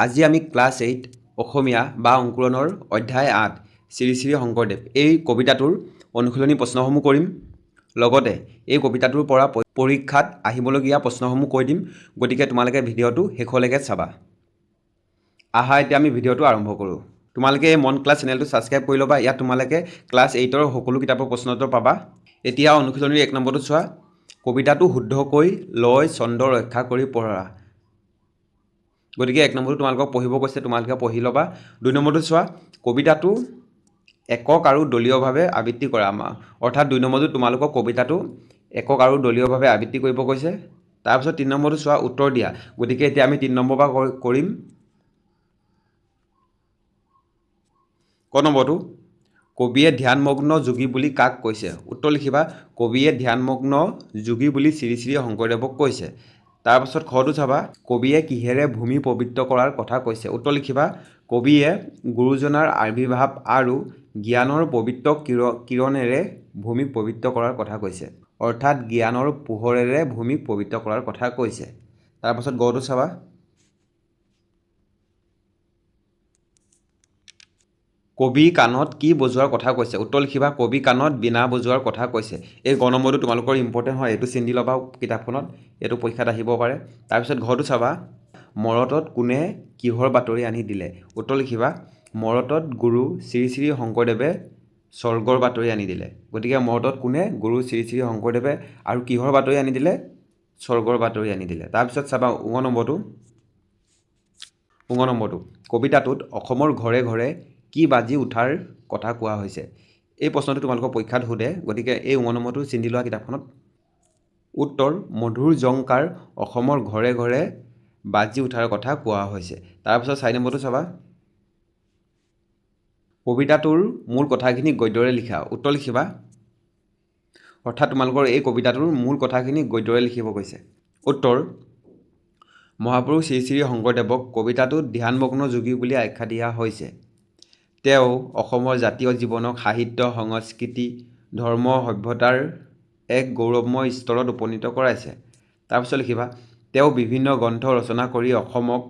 আজি আমি ক্লাছ 8 অসমীয়া বা অংকুৰণৰ অধ্যায় 8 শ্ৰী শ্ৰী শংকৰদেৱ এই কবিতাটোৰ অনুশীলনী প্ৰশ্নসমূহ কৰিম। লগতে এই কবিতাটোৰ পৰা পৰীক্ষাত আহিবলগীয়া প্ৰশ্নসমূহ কৈ দিম। গতিকে তোমালোকে ভিডিঅ'টো শেষলৈকে চাবা। আহা এতিয়া আমি ভিডিঅ'টো আৰম্ভ কৰোঁ। তোমালোকে এই মন ক্লাছ চেনেলটো ছাবস্ক্ৰাইব কৰি ল'বা। ইয়াত তোমালোকে ক্লাছ 8ৰ সকলো কিতাপৰ প্ৰশ্নোত্তৰ পাবা। এতিয়া অনুশীলনীৰ 1 নম্বৰটো চোৱা। কবিতাটো শুদ্ধকৈ লয় ছন্দ ৰক্ষা কৰি পঢ়া। গতিকে 1 নম্বৰটো তোমালোকক পঢ়িব কৈছে, তোমালোকে পঢ়ি ল'বা। 2 নম্বৰটো চোৱা, কবিতাটো একক আৰু দলীয়ভাৱে আবৃত্তি কৰা। অৰ্থাৎ 2 নম্বৰটো তোমালোকক কবিতাটো একক আৰু দলীয়ভাৱে আবৃত্তি কৰিব কৈছে। তাৰপিছত 3 নম্বৰটো চোৱা, উত্তৰ দিয়া। গতিকে এতিয়া আমি 3 নম্বৰ পৰা কৰিম। ক নম্বৰটো, কবিয়ে ধ্যানমগ্ন যোগী বুলি কাক কৈছে? উত্তৰ লিখিবা, কবিয়ে ধ্যানমগ্ন যোগী বুলি শ্ৰী শ্ৰী শংকৰদেৱক কৈছে। তাৰপাছত খটো চাবা, কবিয়ে কিহেৰে ভূমি পবিত্ৰ কৰাৰ কথা কৈছে? উত্তৰ লিখিবা, কবিয়ে গুৰুজনাৰ আবিৰ্ভাৱ আৰু জ্ঞানৰ পবিত্ৰ কিৰণেৰে ভূমিক পবিত্ৰ কৰাৰ কথা কৈছে। অৰ্থাৎ জ্ঞানৰ পোহৰেৰে ভূমিক পবিত্ৰ কৰাৰ কথা কৈছে। তাৰপাছত গটো চাবা, কবি কাণত কি বজোৱাৰ কথা কৈছে? উত্তৰ লিখিবা, কবি কাণত বীণা বজোৱাৰ কথা কৈছে। এই গ নম্বৰটো তোমালোকৰ ইম্পৰ্টেণ্ট হয়, এইটো চিন দি ল'বা কিতাপখনত, এইটো পৰীক্ষাত আহিব পাৰে। তাৰপিছত ঘৰটো চাবা, মৰতত কোনে কিহৰ বাতৰি আনি দিলে? উত্তৰ লিখিবা, মৰতত গুৰু শ্ৰী শ্ৰী শংকৰদেৱে স্বৰ্গৰ বাতৰি আনি দিলে। গতিকে মৰতত কোনে? গুৰু শ্ৰী শ্ৰী শংকৰদেৱে আৰু কিহৰ বাতৰি আনি দিলে? স্বৰ্গৰ বাতৰি আনি দিলে। তাৰপিছত চাবা ঙ নম্বৰটো, কবিতাটোত অসমৰ ঘৰে ঘৰে কি বাজি উঠাৰ কথা কোৱা হৈছে? এই প্ৰশ্নটো তোমালোকৰ পৰীক্ষাত সোধে। গতিকে এই ঙ নম্বৰটো চিন দি লোৱা কিতাপখনত। উত্তৰ, মধুৰ জংকাৰ অসমৰ ঘৰে ঘৰে বাজি উঠাৰ কথা কোৱা হৈছে। তাৰপিছত 4 নম্বৰটো চাবা, কবিতাটোৰ মূল কথাখিনি গদ্যৰে লিখা। উত্তৰ লিখিবা, অৰ্থাৎ তোমালোকৰ এই কবিতাটোৰ মূল কথাখিনি গদ্যৰে লিখিব কৈছে। উত্তৰ, মহাপুৰুষ শ্ৰী শ্ৰী শংকৰদেৱক কবিতাটোত ধ্যানমগ্ন যোগী বুলি আখ্যা দিয়া হৈছে। তেওঁ অসমৰ জাতীয় জীৱনক সাহিত্য, সংস্কৃতি, ধৰ্ম, সভ্যতাৰ এক গৌৰৱময় স্তৰত উপনীত কৰাইছে। তাৰপিছত লিখিবা, তেওঁ বিভিন্ন গ্ৰন্থ ৰচনা কৰি অসমক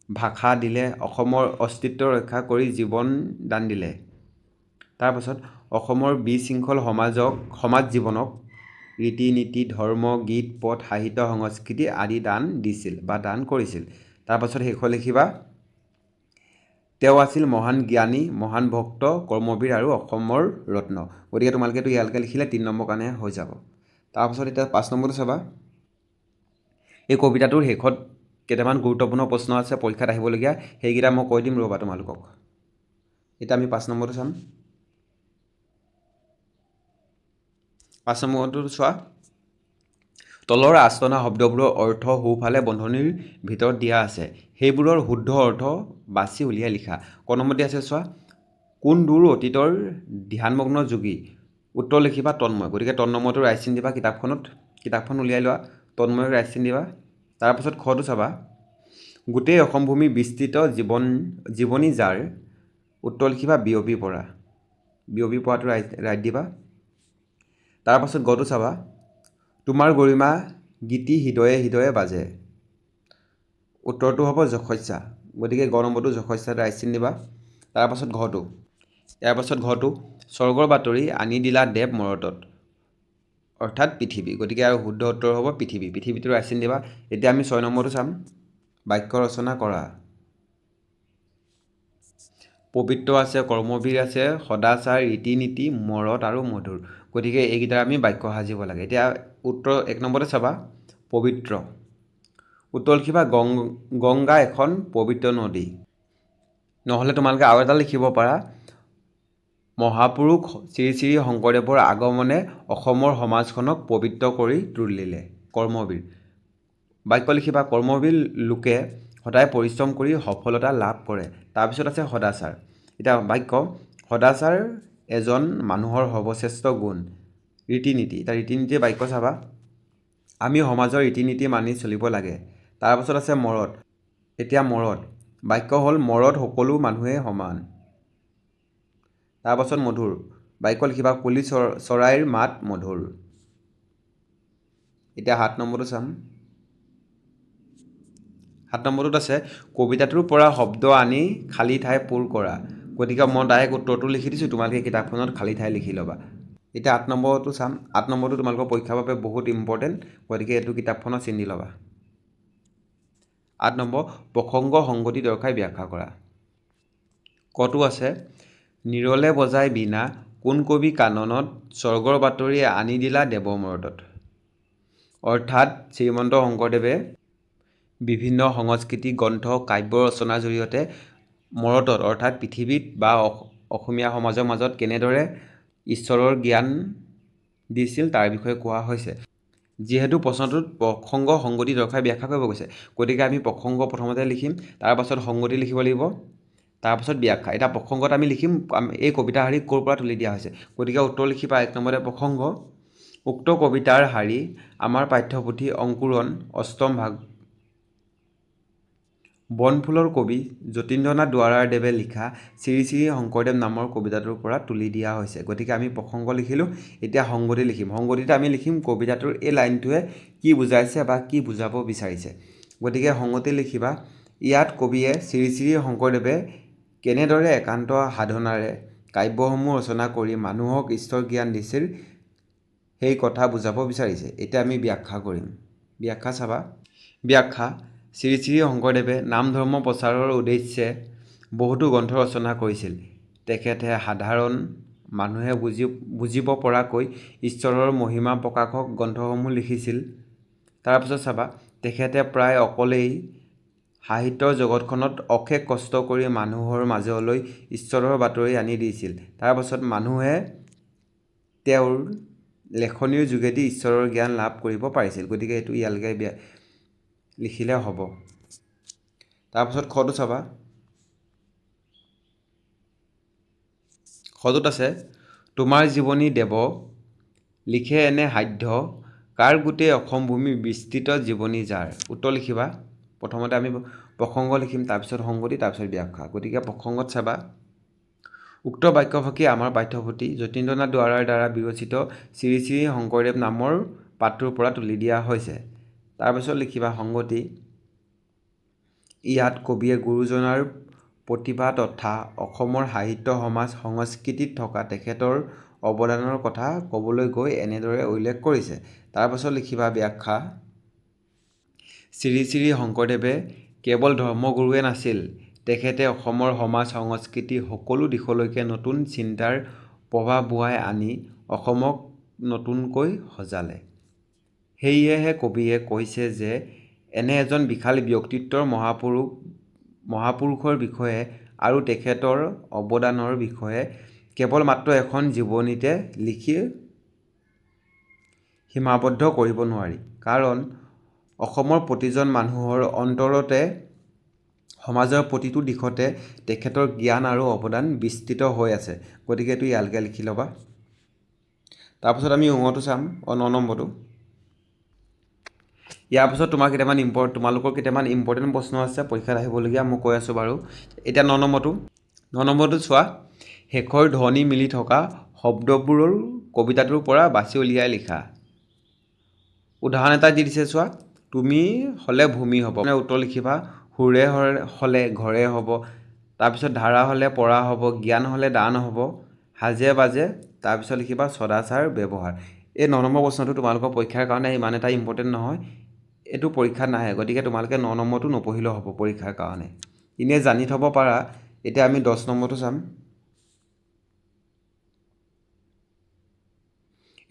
ভাষা দিলে, অসমৰ অস্তিত্ব ৰক্ষা কৰি জীৱন দান দিলে। তাৰপাছত অসমৰ বিশৃংখল সমাজ জীৱনক ৰীতি নীতি, ধৰ্ম, গীত, পথ, সাহিত্য, সংস্কৃতি আদি দান দিছিল বা দান কৰিছিল। তাৰপাছত শেষত লিখিবা, তেওঁ আছিল মহান জ্ঞানী, মহান ভক্ত, কৰ্মবীৰ আৰু অসমৰ ৰত্ন। গতিকে তোমালোকে এইটো ইয়ালৈকে লিখিলে 3 নম্বৰ কাৰণে হৈ যাব। তাৰপাছত এতিয়া 5 নম্বৰটো চাবা, এই কবিতাটোৰ শেষত কেইটামান গুৰুত্বপূৰ্ণ প্ৰশ্ন আছে পৰীক্ষাত আহিবলগীয়া, সেইকেইটা মই কৈ দিম ৰ'বা তোমালোকক। এতিয়া আমি 5 নম্বৰটো চাম। 5 নম্বৰটো চোৱা, তলৰ আস্তানা শব্দবোৰৰ অৰ্থ সোঁফালে বন্ধনীৰ ভিতৰত দিয়া আছে, সেইবোৰৰ শুদ্ধ অৰ্থ বাছি উলিয়াই লিখা। ক নম্বৰতে আছে চোৱা, কোন দূৰ অতীতৰ ধ্যানমগ্ন যোগী? উত্তৰ লিখিবা, তন্ময়। গতিকে তন্ময়টো ৰাইট চিন দিবা কিতাপখন উলিয়াই লোৱা, তন্ময়ক ৰাইট চিন দিবা। তাৰপাছত খটো চাবা, গোটেই অসমভূমি বিস্তৃত জীৱনী যাৰ? উত্তৰ লিখিবা, বিয়পি পৰা। বিয়পি পৰাটো ৰাইট দিবা। তাৰপাছত গটো চাবা, তোমাৰ গৰিমা গীতি হৃদয়ে হৃদয়ে বাজে। উত্তৰটো হ'ব যশস্যা। গতিকে গ নম্বৰটো যশস্যাত ৰাইট চিন দিবা। তাৰপাছত ঘটো, স্বৰ্গৰ বাতৰি আনি দিলা দেৱ মৰতত, অৰ্থাৎ পৃথিৱী। গতিকে আৰু শুদ্ধ উত্তৰ হ'ব পৃথিৱী। পৃথিৱীটো ৰাইট চিন দিবা। এতিয়া আমি 6 নম্বৰটো চাম, বাক্য ৰচনা কৰা। পবিত্ৰ আছে, কৰ্মবীৰ আছে, সদাচাৰ, ৰীতি নীতি, মৰত আৰু মধুৰ। গতিকে এইকেইটা আমি বাক্য সাজিব লাগে। এতিয়া উত্তৰ 1 নম্বৰতে চাবা, পবিত্ৰ। উত্তৰ লিখিবা, গংগা এখন পবিত্ৰ নদী। নহ'লে তোমালোকে আৰু এটা লিখিব পাৰা, মহাপুৰুষ শ্ৰী শ্ৰী শংকৰদেৱৰ আগমনে অসমৰ সমাজখনক পবিত্ৰ কৰি তুলিলে। কৰ্মবীৰ। বাক্য লিখিবা, কৰ্মবীৰ লোকে সদায় পৰিশ্ৰম কৰি সফলতা লাভ কৰে। তাৰপিছত আছে সদাচাৰ। এতিয়া বাক্য, সদাচাৰ এজন মানুহৰ সৰ্বশ্ৰেষ্ঠ গুণ। ৰীতি নীতি। এতিয়া ৰীতি নীতিৰ বাক্য চাবা, আমি সমাজৰ ৰীতি নীতি মানি চলিব লাগে। তাৰপাছত আছে মৰত। এতিয়া মৰত বাক্য হ'ল, মৰত সকলো মানুহে সমান। তাৰপাছত মধুৰ। বাক্য লিখিবা, কুলি চৰাইৰ মাত মধুৰ। এতিয়া 7 নম্বৰটো চাম। 7 নম্বৰটোত আছে কবিতাটোৰ পৰা শব্দ আনি খালী ঠাই পূৰ কৰা। গতিকে মই ডাইৰেক্ট উত্তৰটো লিখি দিছোঁ, তোমালোকে কিতাপখনত খালী ঠাই লিখি ল'বা। এতিয়া 8 নম্বৰটো চাম। 8 নম্বৰটো তোমালোকৰ পৰীক্ষাৰ বাবে বহুত ইম্পৰ্টেণ্ট, গতিকে এইটো কিতাপখনত চিনি ল'বা। 8 নম্বৰ প্ৰসংগ সংগতি দৰ্শাই ব্যাখ্যা কৰা। কটো আছে নিৰলে বজাই বীণা কোন কবি কাননত স্বৰ্গৰ বাতৰি আনি দিলা দেৱৰ মূৰতত। অৰ্থাৎ শ্ৰীমন্ত শংকৰদেৱে বিভিন্ন সংস্কৃতি গ্ৰন্থ কাব্য ৰচনাৰ জৰিয়তে মৰতত অৰ্থাৎ পৃথিৱীত বা অসমীয়া সমাজৰ মাজত কেনেদৰে ঈশ্বৰৰ জ্ঞান দিছিল তাৰ বিষয়ে কোৱা হৈছে। যিহেতু প্ৰশ্নটোত প্ৰসংগ সংগতি দৰ্শাই ব্যাখ্যা কৰিব গৈছে, গতিকে আমি প্ৰসংগ প্ৰথমতে লিখিম, তাৰপাছত সংগতি লিখিব লাগিব, তাৰপাছত ব্যাখ্যা। এতিয়া প্ৰসংগত আমি লিখিম এই কবিতা শাৰী ক'ৰ পৰা তুলি দিয়া হৈছে, গতিকে উত্তৰ লিখিবা 1 নম্বৰতে প্ৰসংগ। উক্ত কবিতাৰ শাৰী আমাৰ পাঠ্যপুথি অংকুৰণ অষ্টম ভাগ বনফুলৰ কবি যতীন্দ্ৰনাথ দুৱৰাদেৱে লিখা শ্ৰী শ্ৰী শংকৰদেৱ নামৰ কবিতাটোৰ পৰা তুলি দিয়া হৈছে। গতিকে আমি প্ৰসংগ লিখিলোঁ, এতিয়া সংগতি লিখিম। সংগতিত আমি লিখিম কবিতাটোৰ এই লাইনটোৱে কি বুজাইছে বা কি বুজাব বিচাৰিছে। গতিকে সংগতি লিখিবা ইয়াত কবিয়ে শ্ৰী শ্ৰী শংকৰদেৱে কেনেদৰে একান্ত সাধনাৰে কাব্যসমূহ ৰচনা কৰি মানুহক ঈশ্বৰ জ্ঞান দিছিল সেই কথা বুজাব বিচাৰিছে। এতিয়া আমি ব্যাখ্যা কৰিম। ব্যাখ্যা চাবা। ব্যাখ্যা শ্ৰী শ্ৰী শংকৰদেৱে নাম ধৰ্ম প্ৰচাৰৰ উদ্দেশ্যে বহুতো গ্ৰন্থ ৰচনা কৰিছিল। তেখেতে সাধাৰণ মানুহে বুজিব পৰাকৈ ঈশ্বৰৰ মহিমা প্ৰকাশক গ্ৰন্থসমূহ লিখিছিল। তাৰপিছত চাবা তেখেতে প্ৰায় অকলেই সাহিত্যৰ জগতখনত অশেষ কষ্ট কৰি মানুহৰ মাজলৈ ঈশ্বৰৰ বাতৰি আনি দিছিল। তাৰপাছত মানুহে তেওঁৰ লেখনিৰ যোগেদি ঈশ্বৰৰ জ্ঞান লাভ কৰিব পাৰিছিল। গতিকে এইটো ইয়ালৈকে লিখিলে হ'ব। তাৰপাছত খটো চাবা। খটোত আছে তোমাৰ জীৱনী দেৱ লিখে এনে সাধ্য কাৰ গোটেই অসম ভূমি বিস্তৃত জীৱনী যাৰ। উত্তৰ লিখিবা। প্ৰথমতে আমি প্ৰসংগ লিখিম, তাৰপিছত সংগতি, তাৰপিছত ব্যাখ্যা। গতিকে প্ৰসংগত চাবা উক্ত বাক্যফাকি আমাৰ পাঠ্যপুথি যতীন্দ্ৰনাথ দুৱৰাৰ দ্বাৰা বিৰচিত শ্ৰী শ্ৰী শংকৰদেৱ নামৰ পাঠটোৰ পৰা তুলি দিয়া হৈছে। তাৰপিছত লিখিবা সংগতি। ইয়াত কবিয়ে গুৰুজনাৰ প্ৰতিভা তথা অসমৰ সাহিত্য সমাজ সংস্কৃতিত থকা তেখেতৰ অৱদানৰ কথা ক'বলৈ গৈ এনেদৰে উল্লেখ কৰিছে। তাৰপাছত লিখিবা ব্যাখ্যা। শ্ৰী শ্ৰী শংকৰদেৱে কেৱল ধৰ্মগুৰুৱে নাছিল, তেখেতে অসমৰ সমাজ সংস্কৃতি সকলো দিশলৈকে নতুন চিন্তাৰ প্ৰভাৱ বুৱাই আনি অসমক নতুনকৈ সজালে। সেয়েহে কবিয়ে কৈছে যে এনে এজন বিশাল ব্যক্তিত্বৰ মহাপুৰুষৰ বিষয়ে আৰু তেখেতৰ অৱদানৰ বিষয়ে কেৱল মাত্ৰ এখন জীৱনীতে লিখি সীমাবদ্ধ কৰিব নোৱাৰি। কাৰণ অসমৰ প্ৰতিজন মানুহৰ অন্তৰতে সমাজৰ প্ৰতিটো দিশতে তেখেতৰ জ্ঞান আৰু অৱদান বিস্তৃত হৈ আছে। গতিকে এইটো ইয়ালৈকে লিখি ল'বা। তাৰপিছত আমি উঙটো চাম, 9 নম্বৰটো। ইয়াৰ পিছত তোমালোকৰ কেইটামান ইম্পৰ্টেণ্ট প্ৰশ্ন আছে পৰীক্ষাত আহিবলগীয়া, মই কৈ আছোঁ বাৰু। এতিয়া 9 নম্বৰটো চোৱা শেষৰ ধ্বনি মিলি থকা শব্দবোৰৰ কবিতাটোৰ পৰা বাছি উলিয়াই লিখা। উদাহৰণ এটা দি দিছে চোৱা তুমি হ'লে ভূমি হ'ব। উত্তৰ লিখিবা সুৰে হ'লে ঘৰে হ'ব, তাৰপিছত ধাৰা হ'লে পৰা হ'ব, জ্ঞান হ'লে দান হ'ব, সাজে বাজে, তাৰপিছত লিখিবা সদাচাৰ ব্যৱহাৰ। এই 9 নম্বৰ প্ৰশ্নটো তোমালোকৰ পৰীক্ষাৰ কাৰণে ইমান এটা ইম্পৰ্টেণ্ট নহয়, এইটো পৰীক্ষাত নাহে। গতিকে তোমালোকে 9 নম্বৰটো নপঢ়িলেও হ'ব পৰীক্ষাৰ কাৰণে, এনেই জানি থ'ব পাৰা। এতিয়া আমি 10 নম্বৰটো চাম।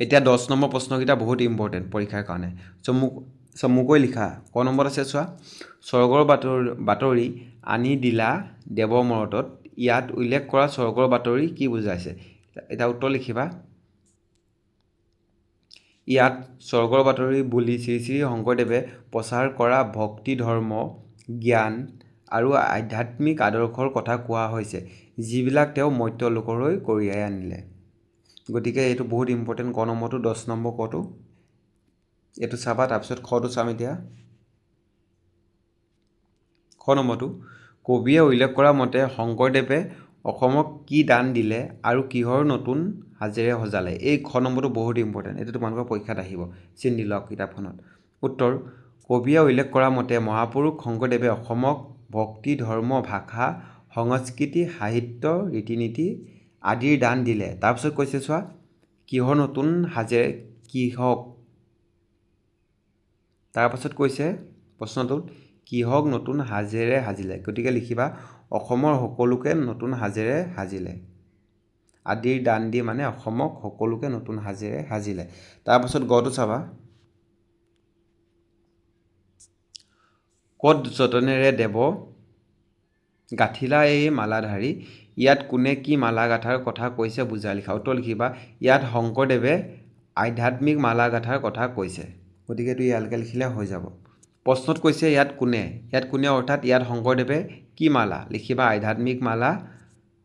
এতিয়া 10 নম্বৰ প্ৰশ্নকেইটা বহুত ইম্পৰ্টেণ্ট পৰীক্ষাৰ কাৰণে, চমুকৈ লিখা। ক নম্বৰত আছে চোৱা স্বৰ্গৰ বাতৰি আনি দিলা দেৱৰ মূৰতত। ইয়াত উল্লেখ কৰা স্বৰ্গৰ বাতৰি কি বুজাইছে? এতিয়া উত্তৰ লিখিবা। ইয়াত স্বৰ্গৰ বাতৰি বুলি শ্ৰী শ্ৰী শংকৰদেৱে প্ৰচাৰ কৰা ভক্তি ধৰ্ম জ্ঞান আৰু আধ্যাত্মিক আদৰ্শৰ কথা কোৱা হৈছে, যিবিলাক তেওঁ মৰ্ত্য লোকলৈ কঢ়িয়াই আনিলে। গতিকে এইটো বহুত ইম্পৰ্টেণ্ট। ক নম্বৰটো 10 নম্বৰ কটো এইটো চাবা। তাৰপিছত খটো চাম। এতিয়া খ নম্বৰটো কবিয়ে উল্লেখ কৰা মতে শংকৰদেৱে অসমক কি দান দিলে আৰু কিহৰ নতুন সাজেৰে সজালে। এই খ নম্বৰটো বহুত ইম্পৰ্টেণ্ট, এইটো তোমালোকৰ পৰীক্ষাত আহিব, চিন দি লওক কিতাপখনত। উত্তৰ কবিয়ে উল্লেখ কৰা মতে মহাপুৰুষ শংকৰদেৱে অসমক ভক্তি ধৰ্ম ভাষা সংস্কৃতি সাহিত্য ৰীতি নীতি আদিৰ দান দিলে। তাৰপিছত কৈছে চোৱা কিহৰ নতুন সাজেৰে কিহক, তাৰপাছত কৈছে প্ৰশ্নটোত কিহক নতুন সাজেৰে সাজিলে। গতিকে লিখিবা অসমৰ সকলোকে নতুন সাজেৰে সাজিলে। আদিৰ দান দি মানে অসমক সকলোকে নতুন সাজেৰে সাজিলে। তাৰপাছত গটো চাবা ক'ত যতনেৰে দেৱ গাঁঠিলা এই মালাধাৰী, ইয়াত কোনে কি মালা গাঁঠাৰ কথা কৈছে বুজাই লিখা। উত্তৰ লিখিবা ইয়াত শংকৰদেৱে আধ্যাত্মিক মালা গাঁঠাৰ কথা কৈছে। গতিকে এইটো ইয়ালৈকে লিখিলে হৈ যাব। প্ৰশ্নত কৈছে ইয়াত কোনে অৰ্থাৎ ইয়াত শংকৰদেৱে কি মালা, লিখিবা আধ্যাত্মিক মালা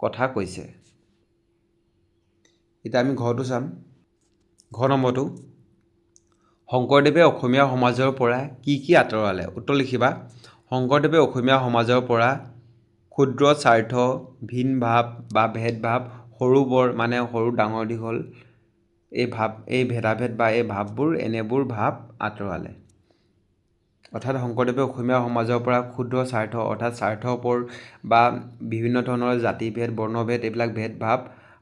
কথা কৈছে। এতিয়া আমি ঘৰটো চাম। ঘৰ নম্বৰটো শংকৰদেৱে অসমীয়া সমাজৰ পৰা কি আঁতৰালে। উত্তৰ লিখিবা শংকৰদেৱে অসমীয়া সমাজৰ পৰা ক্ষুদ্ৰ স্বাৰ্থ ভিন ভাৱ বা ভেদভাৱ সৰু বৰ মানে সৰু ডাঙৰ দীঘল এই ভেদাভেদ বা এই ভাৱবোৰ এনেবোৰ ভাৱ আঁতৰালে। অৰ্থাৎ শংকৰদেৱে অসমীয়া সমাজৰ পৰা ক্ষুদ্ৰ স্বাৰ্থ অৰ্থাৎ স্বাৰ্থপৰ বা বিভিন্ন ধৰণৰ জাতিভেদ বৰ্ণভেদ এইবিলাক ভেদভাৱ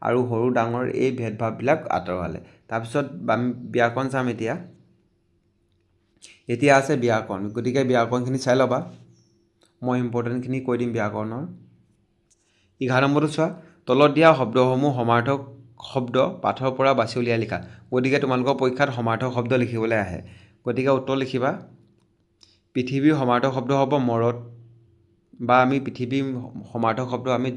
আৰু সৰু ডাঙৰ এই ভেদভাৱবিলাক আঁতৰালে। তাৰপিছত আমি ব্যাকৰণ চাম। এতিয়া আছে ব্যাকৰণ। গতিকে ব্যাকৰণখিনি চাই ল'বা। মই ইম্পৰ্টেণ্টখিনি কৈ দিম ব্যাকৰণৰ। 11 নম্বৰটো চোৱা তলত দিয়া শব্দসমূহ সমাৰ্থক শব্দ পাঠৰ পৰা বাছি উলিয়াই লিখা। গতিকে তোমালোকৰ পৰীক্ষাত সমাৰ্থক শব্দ লিখিবলৈ আহে। গতিকে উত্তৰ লিখিবা পৃথিৱীৰ সমাৰ্থক শব্দ হ'ব মৰত, বা আমি পৃথিৱীৰ সমাৰ্থক শব্দ আমি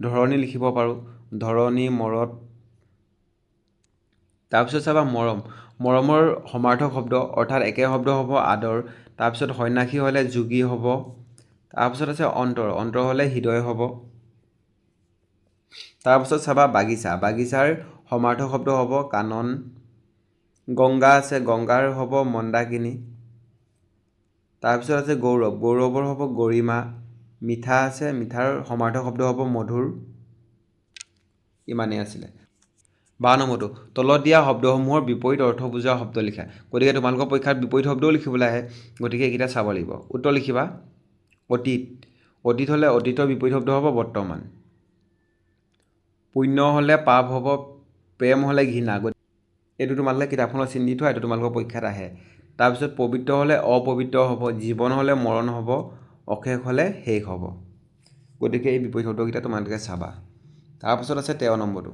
ধৰণী লিখিব পাৰোঁ, ধৰণী মৰত। তাৰপিছত চাবা মৰমৰ সমাৰ্থক শব্দ অৰ্থাৎ একে শব্দ হ'ব আদৰ। তাৰপিছত সন্যাসী হ'লে যোগী হ'ব। তাৰপিছত আছে অন্তৰ হ'লে হৃদয় হ'ব। তাৰপিছত চাবা বাগিচাৰ সমাৰ্থক শব্দ হ'ব কানন। গংগা আছে গংগাৰ হ'ব মন্দাকিনী। তাৰপিছত আছে গৌৰৱৰ হ'ব গৰিমা। মিঠা আছে মিঠাৰ সমাৰ্থক শব্দ হ'ব মধুৰ। ইমানেই আছিলে। 12 নম্বৰটো তলত দিয়া শব্দসমূহৰ বিপৰীত অৰ্থ বুজোৱা শব্দ লিখা। গতিকে তোমালোকৰ পৰীক্ষাত বিপৰীত শব্দও লিখিবলৈ আহে। গতিকে এইকেইটা চাব লাগিব। উত্তৰ লিখিবা অতীত হ'লে অতীতৰ বিপৰীত শব্দ হ'ব বৰ্তমান। পুণ্য হ'লে পাপ হ'ব, প্ৰেম হ'লে ঘৃণা। এইটো তোমালোকে কিতাপখনত চিন দি থোৱা, এইটো তোমালোকৰ পৰীক্ষাত আহে। তাৰপিছত পবিত্ৰ হ'লে অপবিত্ৰ হ'ব, জীৱন হ'লে মৰণ হ'ব, অশেষ হ'লে শেষ হ'ব। গতিকে এই বিপৰীত শব্দকেইটা তোমালোকে চাবা। তাৰপিছত আছে 13 নম্বৰটো।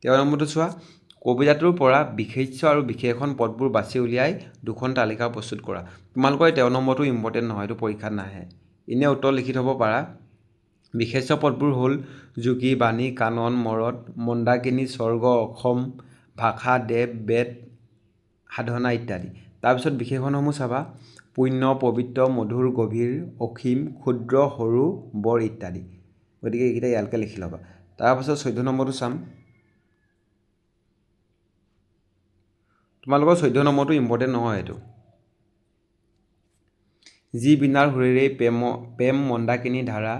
13 নম্বৰটো চোৱা কবিতাটোৰ পৰা বিশেষ্য আৰু বিশেষণ পদবোৰ বাছি উলিয়াই দুখন তালিকা প্ৰস্তুত কৰা। তোমালোকৰ এই 13 নম্বৰটো ইম্পৰ্টেণ্ট নহয়, এইটো পৰীক্ষাত নাহে। এনে উত্তৰ লিখি থ'ব পাৰা। বিশেষ্য পদবোৰ হ'ল যোগী বাণী কানন মৰত মন্দাকিনী স্বৰ্গ অসম ভাষা দেৱ বেদ সাধনা ইত্যাদি। তাৰপিছত বিশেষণসমূহ চাবা পুণ্য পবিত্ৰ মধুৰ গভীৰ অসীম ক্ষুদ্ৰ সৰু বৰ ইত্যাদি। গতিকে এইকেইটা ইয়ালৈকে লিখি ল'বা। তাৰপাছত 14 নম্বৰটো চাম। তোমালোকৰ 14 নম্বৰটো ইম্পৰ্টেণ্ট নহয় এইটো। যি বিনাৰ সুৰেৰেই প্ৰেম মন্দাকিনী ধাৰা,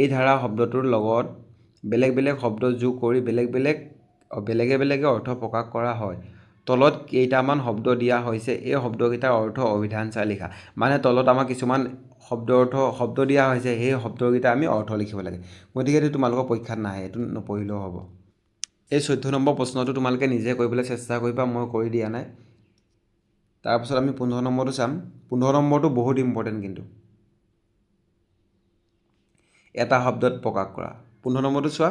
এই ধাৰা শব্দটোৰ লগত বেলেগ বেলেগ শব্দ যোগ কৰি বেলেগে অৰ্থ প্ৰকাশ কৰা হয়। তলত কেইটামান শব্দ দিয়া হৈছে, এই শব্দকেইটাৰ অৰ্থ অভিধান চাই লিখা। মানে তলত আমাৰ কিছুমান শব্দ দিয়া হৈছে, সেই শব্দকেইটা আমি অৰ্থ লিখিব লাগে। গতিকে এইটো তোমালোকৰ পৰীক্ষাত নাহে, এইটো নপঢ়িলেও হ'ব। এই 14 নম্বৰ প্ৰশ্নটো তোমালোকে নিজে কৰিবলৈ চেষ্টা কৰিবা, মই কৰি দিয়া নাই। তাৰপিছত আমি 15 নম্বৰটো চাম। 15 নম্বৰটো বহুত ইম্পৰ্টেণ্ট কিন্তু। এটা শব্দত প্ৰকাশ কৰা। 15 নম্বৰটো চোৱা।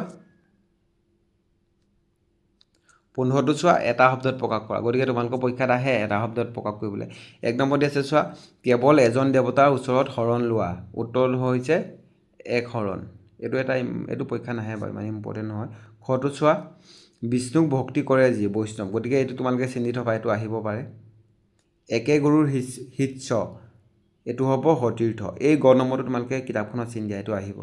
15টো চোৱা এটা শব্দত প্ৰকাশ কৰা। গতিকে তোমালোকৰ পৰীক্ষাত আহে এটা শব্দত প্ৰকাশ কৰিবলৈ। 1 নম্বৰ দি আছে চোৱা কেৱল এজন দেৱতাৰ ওচৰত শৰণ লোৱা। উত্তৰ হৈছে এক শৰণ। এইটো পৰীক্ষা নাহে বাৰু, ইমান ইম্পৰ্টেণ্ট নহয়। খটো চোৱা বিষ্ণুক ভক্তি কৰে যি বৈষ্ণৱ। গতিকে এইটো তোমালোকে চিনি থবা, এইটো আহিব পাৰে। একে গুৰুৰ শিষ্য, এইটো হ'ব সতীৰ্থ। এই গ নম্বৰটো তোমালোকে কিতাপখনত চিন দিয়া, এইটো আহিব।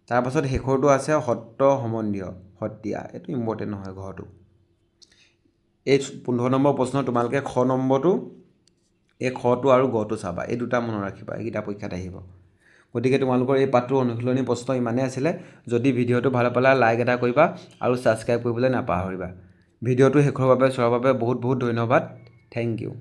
তাৰপাছত শেষৰটো আছে সত্ৰ সম্বন্ধীয় সত্ৰীয়া, এইটো ইম্পৰ্টেণ্ট নহয় ঘৰটো। এই 15 নম্বৰ প্ৰশ্ন তোমালোকে খ নম্বৰটো এই খটো আৰু গটো চাবা, এই দুটা মনত ৰাখিবা, এইকেইটা পৰীক্ষাত আহিব। গতিকে তোমালোকৰ এই পাঠটোৰ অনুশীলনী প্ৰশ্ন ইমানেই আছিলে। যদি ভিডিঅ'টো ভাল পালে লাইক এটা কৰিবা আৰু ছাবস্ক্ৰাইব কৰিবলৈ নাপাহৰিবা। ভিডিঅ'টো শেষৰ বাবে চোৱাৰ বাবে বহুত বহুত ধন্যবাদ। Thank U.